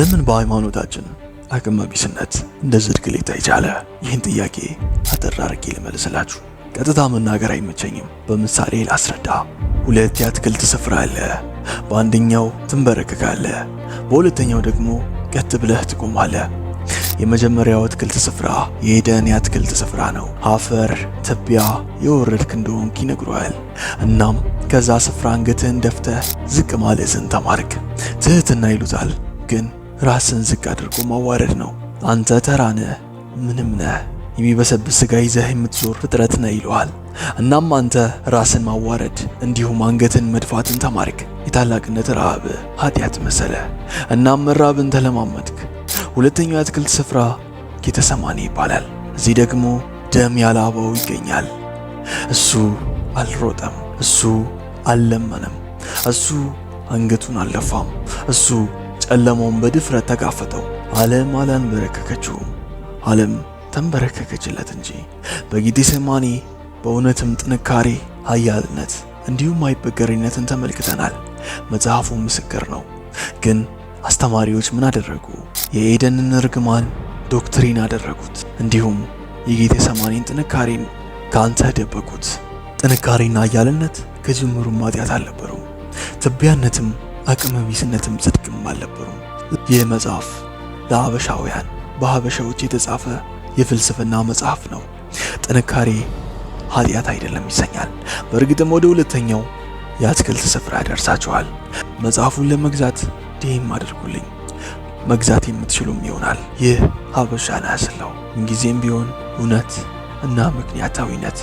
ለምን በሃይማኖታችን አቅመ ቢስነት እንደዚህ ዝድቅ ሊታይ ቻለ? ይህን ጥያቄ አጠር አድርጌ ልመልስላችሁ። ቀጥታ መናገር አይመቸኝም። በምሳሌ ላስረዳ። ሁለት የአትክልት ስፍራ አለ። በአንደኛው ትንበረከካለህ፣ በሁለተኛው ደግሞ ቀጥ ብለህ ትቆማለህ። የመጀመሪያው አትክልት ስፍራ የኤደን የአትክልት ስፍራ ነው። አፈር ትቢያ የወረድክ እንደሆንክ ይነግሩሃል። እናም ከዛ ስፍራ አንገትህን ደፍተህ ዝቅ ማለትን ተማርክ። ትህትና ይሉታል፣ ግን ራስን ዝቅ አድርጎ ማዋረድ ነው። አንተ ተራ ነህ፣ ምንም ነህ፣ የሚበሰብስ ስጋ ይዘህ የምትዞር ፍጥረት ነህ ይሉሃል። እናም አንተ ራስን ማዋረድ እንዲሁም አንገትን መድፋትን ተማርክ። የታላቅነት ረሃብ ኃጢአት መሰለ። እናም መራብን ተለማመድክ። ሁለተኛው የአትክልት ስፍራ ጌተሰማኒ ይባላል። እዚህ ደግሞ ደም ያላበው ይገኛል። እሱ አልሮጠም፣ እሱ አልለመነም፣ እሱ አንገቱን አልደፋም። እሱ ጨለማውን በድፍረት ተጋፈጠው። ዓለም አላንበረከከችውም፣ ዓለም ተንበረከከችለት እንጂ። በጌቴሰማኒ በእውነትም ጥንካሬ፣ ኃያልነት እንዲሁም አይበገሬነትን ተመልክተናል። መጽሐፉ ምስክር ነው። ግን አስተማሪዎች ምን አደረጉ? የኤደንን ርግማን ዶክትሪን አደረጉት። እንዲሁም የጌቴሰማኒን ጥንካሬን ከአንተ ደበቁት። ጥንካሬና ኃያልነት ከጅምሩም ኃጢአት አልነበሩም። ትቢያነትም አቅመ ቢስነትም ጽድቅም አልነበሩም። ይህ መጽሐፍ ለሀበሻውያን በሀበሻዎች የተጻፈ የፍልስፍና መጽሐፍ ነው። ጥንካሬ ኃጢአት አይደለም ይሰኛል። በእርግጥም ወደ ሁለተኛው የአትክልት ስፍራ ደርሳችኋል። መጽሐፉን ለመግዛት ዲም አድርጉልኝ፣ መግዛት የምትችሉም ይሆናል። ይህ ሀበሻን አያስለው። ምንጊዜም ቢሆን እውነት እና ምክንያታዊነት